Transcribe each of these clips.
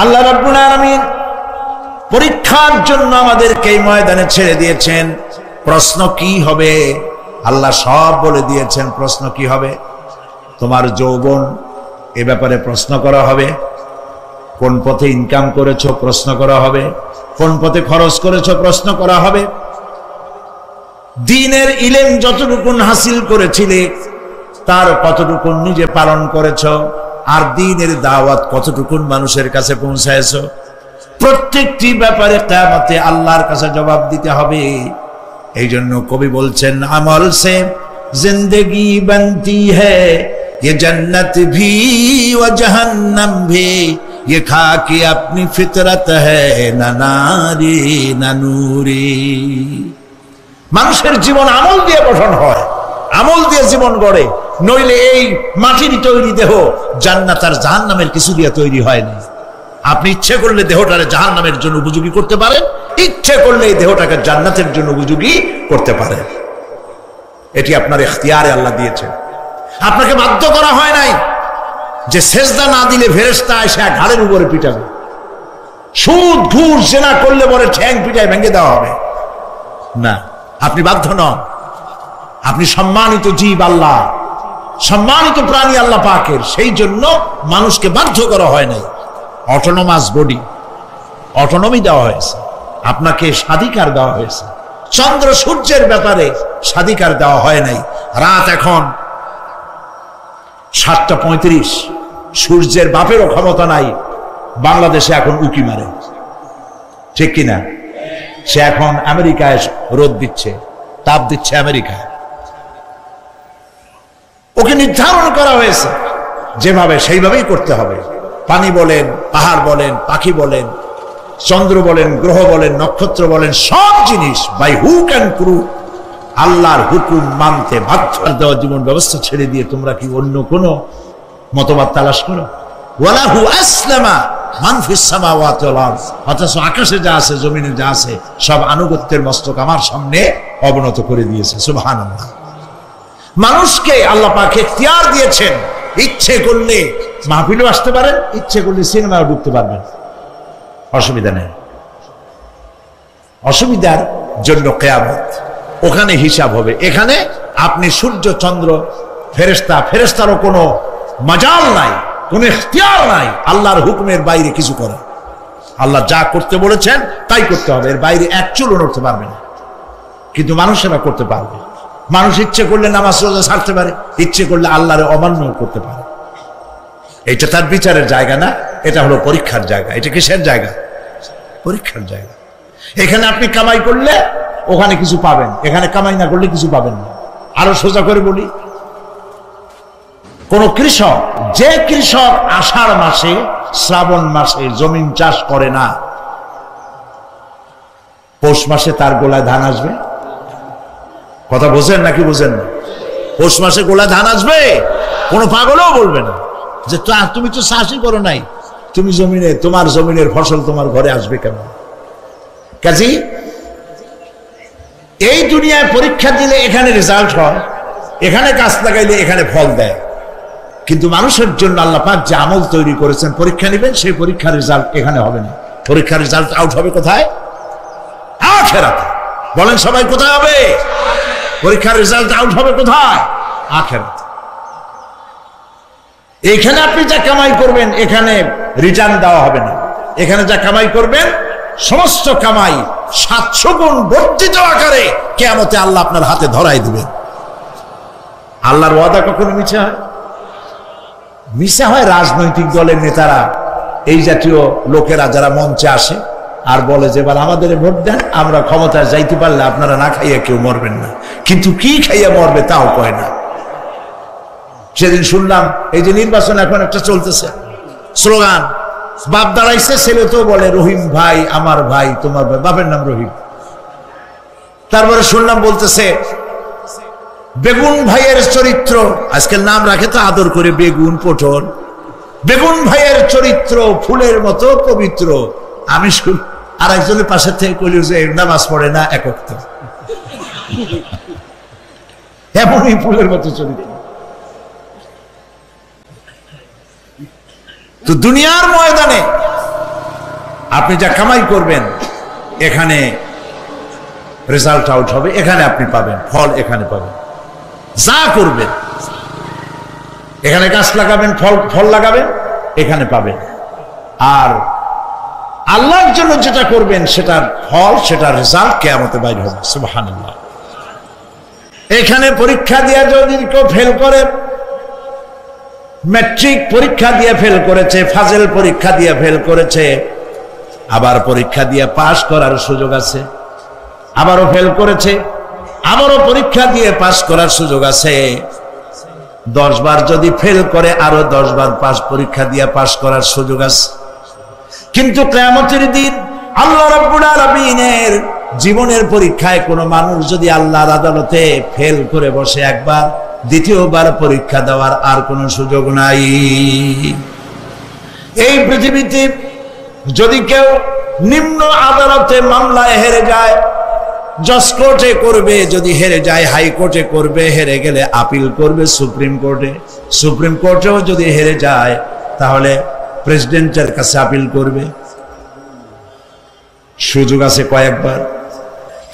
আল্লাহ রাব্বুল আলামিন পরীক্ষার জন্য আমাদেরকে এই ময়দানে ছেড়ে দিয়েছেন। প্রশ্ন কি হবে আল্লাহ সব বলে দিয়েছেন। প্রশ্ন কি হবে? তোমার যৌবন, এ ব্যাপারে প্রশ্ন করা হবে। কোন পথে ইনকাম করেছো প্রশ্ন করা হবে। কোন পথে খরচ করেছো প্রশ্ন করা হবে। দ্বীনের ইলম যতটুকু হাসিল করেছিলে তার কতটুকু নিজে পালন করেছো, আর দ্বীনের দাওয়াত কতটুকু মানুষের কাছে পৌঁছায়ছো, প্রত্যেকটি ব্যাপারে কিয়ামতে আল্লাহর কাছে জবাব দিতে হবে। এই জন্য কবি বলছেন, আমল সে জিंदगी बनती है ये जन्नत भी व जहन्नम भी ये खाकी अपनी फितरत है ना नारी ना नूरी। মানুষের জীবন আমল দিয়ে গঠন হয়, আমল দিয়ে জীবন গড়ে, নইলে এই মাটির তৈরি দেহ জান্নাত আর জাহান্নামের কিছু দিয়ে তৈরি হয় না। আপনি ইচ্ছে করলে দেহটারে জাহান্নামের জন্য উপযোগী করতে পারেন, ইচ্ছে করলে এই দেহটাকে জান্নাতের জন্য উপযোগী করতে পারেন। এটি আপনার ইখতিয়ারে আল্লাহ দিয়েছেন, আপনাকে বাধ্য করা হয় নাই যে সেজদা না দিলে ফেরেশতা এসে ঘাড়ের উপরে পিটাবে, সুদ ঘুষ জেনা করলে পরে ঠ্যাং পিটায় ভেঙে দেওয়া হবে না। আপনি বাধ্য নন, আপনি সম্মানিত জীব আল্লাহ, সম্মানিত প্রাণী আল্লাহ পাকের, সেই জন্য মানুষকে বাধ্য করা হয় নাই। অটোনোমাস বডি, অটোনমি দেওয়া হয়েছে, আপনাকে স্বাধিকার দেওয়া হয়েছে। চন্দ্র সূর্যের ব্যাপারে স্বাধিকার দেওয়া হয় নাই। রাত এখন 7:35, সূর্যের বাপেরও ক্ষমতা নাই বাংলাদেশে এখন উকি মারে, ঠিক কিনা? সে এখন আমেরিকায় রোদ দিচ্ছে, তাপ দিচ্ছে আমেরিকায়। ওকে নির্ধারণ করা হয়েছে যেভাবে, সেইভাবেই করতে হবে। পানি বলেন, পাহাড় বলেন, পাখি বলেন, চন্দ্র বলেন, গ্রহ বলেন, নক্ষত্র বলেন, সব জিনিস বাই হুক অ্যান্ড ক্রুক আল্লাহর হুকুম মানতে বাধ্য। দেওয়া জীবন ব্যবস্থা ছেড়ে দিয়ে তোমরা কি অন্য কোনো মতবাদ তালাশ করো? ওয়ালাহু আসলামা মান ফিস সামাওয়াতি ওয়াল আরদ। অথচ আকাশে যা আছে, জমিনে যা আছে, সব আনুগত্যের মস্তক আমার সামনে অবনত করে দিয়েছে। সুবহানাল্লাহ। মানুষকে আল্লাহ পাক ইখতিয়ার দিয়েছেন, ইচ্ছে করলে মাহফিলেও আসতে পারেন, ইচ্ছে করলে সিনেমাও ঢুকতে পারবেন, অসুবিধা নেই। অসুবিধার জন্য কিয়ামত, ওখানে হিসাব হবে। এখানে আপনি সূর্য চন্দ্র ফেরেশতা, ফেরেশতারও কোনো মাজাল নাই, কোনো ইখতিয়ার নাই আল্লাহর হুকুমের বাইরে কিছু করে। আল্লাহ যা করতে বলেছেন তাই করতে হবে, এর বাইরে এক চুলও নড়তে পারবে না। কিন্তু মানুষেরা করতে পারবে। মানুষ ইচ্ছে করলে নামাজ রোজা ছাড়তে পারে, ইচ্ছে করলে আল্লাহর অমান্য করতে পারে। এটা তার বিচারের জায়গা না, এটা হলো পরীক্ষার জায়গা। এটা কিসের জায়গা? পরীক্ষার জায়গা। এখানে আপনি কামাই করলে ওখানে কিছু পাবেন, এখানে কামাই না করলে কিছু পাবেন না। আরো সোজা করে বলি, কোন কৃষক, যে কৃষক আষাঢ় মাসে শ্রাবণ মাসে জমিন চাষ করে না, পৌষ মাসে তার গোলায় ধান আসবে? কথা বোঝেন নাকি বোঝেন না? পৌষ মাসে গোলায় ধান আসবে? কোনো পাগলও বলবে না যে তুমি তো চাষই করো নাই, তুমি জমিনে, তোমার জমিনের ফসল তোমার ঘরে আসবে কেন? কাজী এই দুনিয়ায় পরীক্ষা দিলে এখানে রেজাল্ট হয়, এখানে গাছ লাগাইলে এখানে ফল দেয়। কিন্তু মানুষের জন্য আল্লাহ পাক যে আমল তৈরি করেছেন, পরীক্ষা নেবেন, সেই পরীক্ষার রেজাল্ট এখানে হবে না। পরীক্ষার রেজাল্ট আউট হবে কোথায়? আখিরাতে। বলেন সবাই, কোথায় হবে? পরীক্ষার রেজাল্ট আউট হবে কোথায়? আখিরাতে। এখানে আপনি যা কামাই করবেন এখানে রিটার্ন দেওয়া হবে না। এখানে যা কামাই করবেন সমস্ত কামাই 700 গুণ বর্ধিত আকারে কিয়ামতে আল্লাহ আপনার হাতে ধরাই দিবেন। আল্লাহর ওয়াদা কখনো মিথ্যা হয়? মিথ্যা হয় রাজনৈতিক দলের নেতারা, এই জাতীয় লোকেরা যারা মঞ্চে আসে আর বলে যে এবার আমাদের ভোট দেন, আমরা ক্ষমতায় যাইতে পারলে আপনারা না খাইয়া কেউ মরবেন না। কিন্তু কি খাইয়া মরবে তাও কয় না। সেদিন শুনলাম এই যে নির্বাচন এখন একটা চলতেছে, স্লোগান, বাপ দাঁড়াইছে, ছেলে তো বলে রহিম ভাই আমার ভাই, তোমার ভাই, বাপের নাম রহিম। তারপরে শুনলাম বলতেছে বেগুন ভাইয়ের চরিত্র, আজকের নাম রাখে তো আদর করে, বেগুন পটল, বেগুন ভাইয়ের চরিত্র ফুলের মতো পবিত্র। আমি আর একজনের পাশের থেকে কইল যে নামাজ পড়ে না, একত্র। এমনই ফুলের মতো চরিত্র। তো দুনিয়ার ময়দানে আপনি যা কামাই করবেন এখানে রেজাল্ট আউট হবে, এখানে আপনি পাবেন ফল, এখানে পাবেন। যা করবেন এখানে গাছ লাগাবেন, ফল লাগাবেন, এখানে পাবেন। আর আল্লাহর জন্য যেটা করবেন সেটার ফল, সেটার রেজাল্ট কিয়ামতে বাইর হবে। সুবহানাল্লাহ। এখানে পরীক্ষা দিয়ে যদি কেউ ফেল করে, ম্যাট্রিক পরীক্ষা দিয়ে ফেল করেছে, ফাজেল পরীক্ষা দিয়ে ফেল করেছে, আবার পরীক্ষা দিয়ে পাশ করার সুযোগ আছে, আবারও ফেল করেছে, আবারও পরীক্ষা দিয়ে পাশ করার সুযোগ আছে। 10 বার যদি ফেল করে আরো 10 বার পরীক্ষা দিয়ে পাশ করার সুযোগ আছে। কিন্তু কিয়ামতের দিন আল্লাহ রাব্বুল আলামিনের জীবনের পরীক্ষায় কোনো মানুষ যদি আল্লাহর আদালতে ফেল করে বসে একবার, দ্বিতীয়বার পরীক্ষা দেওয়ার আর কোনো সুযোগ নাই। এই পৃথিবীতে যদি কেউ নিম্ন আদালতে মামলায় হেরে যায়, জজ কোর্টে করবে, যদি হেরে যায় হাইকোর্টে করবে, হেরে গেলে আপিল করবে সুপ্রিম কোর্টে, সুপ্রিম কোর্টেও যদি হেরে যায় তাহলে প্রেসিডেন্টের কাছে আপিল করবে। সুযোগ আছে কয়েকবার।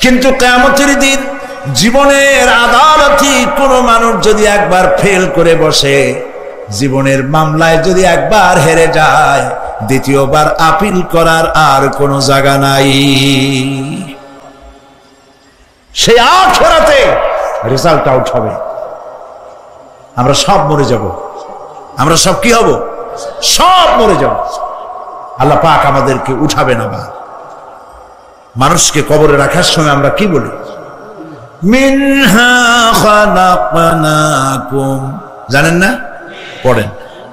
কিন্তু কিয়ামতের দিন জীবনের আদালতে কোনো মানুষ যদি একবার ফেল করে বসে, জীবনের মামলায় যদি একবার হেরে যায়, দ্বিতীয়বার আপিল করার আর কোনো জায়গা নাই। সেই আখিরাতে রেজাল্ট আউট হবে। আমরা সব মরে যাব, আমরা সব কি হব? সব মরে যাব। আল্লাহ পাক আমাদেরকে উঠাবে না। মানুষকে কবরে রাখার সময় আমরা কি বলি? মিনহা খালাকনাকুম, জানেন না? পড়েন,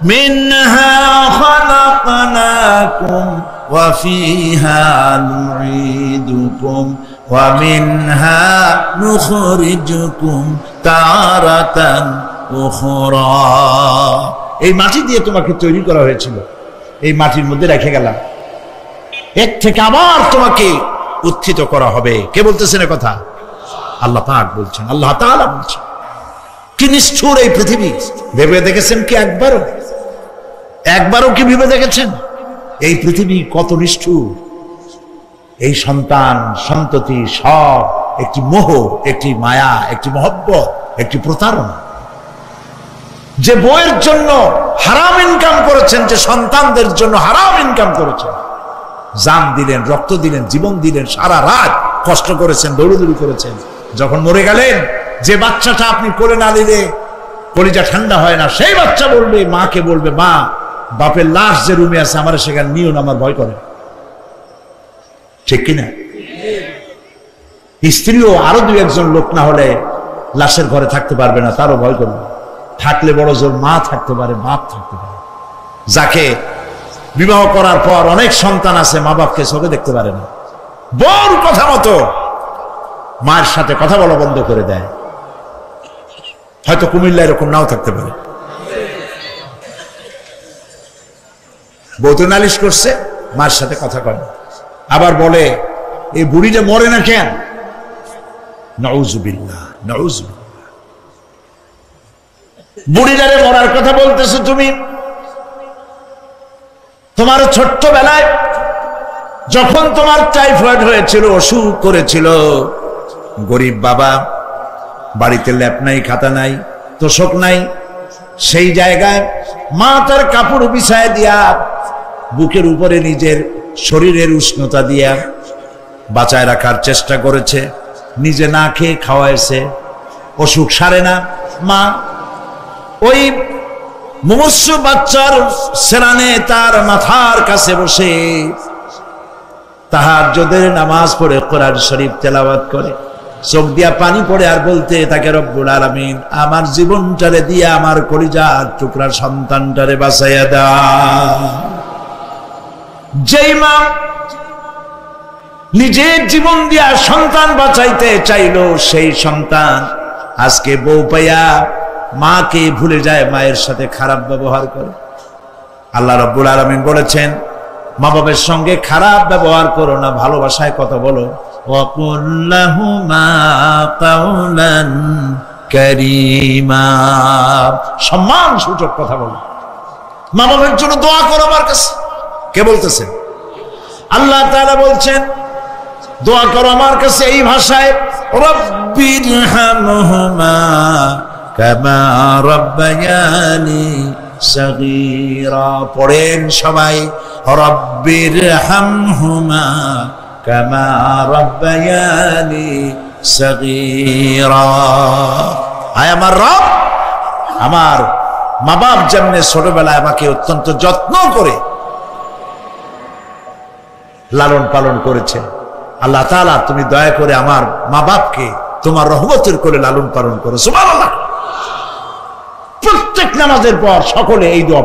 মিনহা খালাকনাকুম ওয়া ফিহা নুঈদুকুম ওয়া মিনহা নুখরিজুকুম তারাতান উখরা। এই মাটি দিয়ে তোমাকে তৈরি করা হয়েছিল, এই মাটির মধ্যে রেখে গেলাম, এর থেকে আবার তোমাকে উত্থিত করা হবে। কে বলতেছেন কথা? আল্লাহ পাক বলছেন, আল্লাহ তাআলা বলছেন। কি নিষ্ঠুর এই পৃথিবী! ভেবে দেখেছেন কি একবারও কি ভেবে দেখেছেন এই পৃথিবী কত নিষ্ঠুর? এই সন্তান সন্ততি সব একটি মোহ, একটি মায়া, একটি মহব্বত, একটি প্রতারণা। যে বইয়ের জন্য হারাম ইনকাম করেছেন, যে সন্তানদের জন্য হারাম ইনকাম করেছেন, জান দিলেন, রক্ত দিলেন, জীবন দিলেন, সারা রাত কষ্ট করেছেন, দৌড়দৌড়ি করেছেন, যখন মরে গেলেন, যে বাচ্চাটা আপনি কোলে না নিলে কলিজা ঠান্ডা হয় না, সেই বাচ্চা বলবে, মাকে বলবে, মা বাপের লাশ যে রুমে আছে আমার সেখানে নিও না, আমার ভয় করে। ঠিক কিনা? স্ত্রীও আরো 2-1 লোক না হলে লাশের ঘরে থাকতে পারবে না, তারও ভয় করবে। থাকলে বড় জোর মা থাকতে পারে, বাপ থাকতে পারে। যাকে বিবাহ করার পর অনেক সন্তান আছে, মা বাপকে চোখে দেখতে পারে না, বড় কথা মতো মায়ের সাথে কথা বলা বন্ধ করে দেয়। হয়তো কুমিল্লা এরকম নাও থাকতে পারে। বউ তো নালিশ করছে, মার সাথে কথা কয় না, আবার বলে এই বুড়িটা মরে না কেন? নাউযুবিল্লাহ, নাউযুবিল্লাহ। বুড়িটারে মরার কথা বলতেছো তুমি। তোমার ছোট্টবেলায় যখন তোমার টাইফয়েড হয়েছিল, অসুখ করেছিল, গরিব বাবা, বাড়িতে ল্যাপ নাই, খাতা নাই, তোষক নাই, সেই জায়গায় মা তার কাপড় বিছায় দিয়া বুকের উপরে নিজের শরীরের উষ্ণতা দিয়া বাঁচায় রাখার চেষ্টা করেছে, নিজে না খেয়ে খাওয়াইছে, অসুখ সারে না। মা ওই মুমূর্ষ বাচ্চার সেরানে তার মাথার কাছে বসে তাহাজ্জুদের নামাজ পড়ে কোরআন শরীফ তেলাওয়াত করে, চোখ দিয়া পানি পড়ে, আর বলতে তাকে, রব্বুল আলামিন আমার জীবনটারে দিয়া আমার কলিজার টুকরা সন্তানটারে বাঁচাইয়া দাও। যেই মা নিজের জীবন দিয়া সন্তান বাঁচাইতে চাইলো, সেই সন্তান আজকে বউ পাইয়া মাকে ভুলে যায়, মায়ের সাথে খারাপ ব্যবহার করে। আল্লাহ রাব্বুল আলামিন বলেছেন, মা বাবার সঙ্গে খারাপ ব্যবহার করো না, ভালোবাসায় কথা বলো। ওয়াকুল লাহুমা কাওলান কারীমা, সম্মান সূচক কথা বলো। মা বাবার জন্য দোয়া করো আমার কাছে। কে বলতেছে? আল্লাহ তাআলা বলছেন দোয়া করো আমার কাছে এই ভাষায়, রব্বিরহামহুমা কামা রাব্বায়ানি সাগীরা। পড়েন সবাই, রব্বিরহামহুমা কামা রাব্বায়ানি সাগীরা। আয় আমার রব, আমার মা বাপ যেমন ছোটবেলায় আমাকে অত্যন্ত যত্ন করে লালন পালন করেছে, আল্লাহ তাআলা তুমি দয়া করে আমার মা বাপকে তোমার রহমতের করে লালন পালন করো। সুবহানাল্লাহ। প্রত্যেক নামাজের পর সকলে এই দোয়া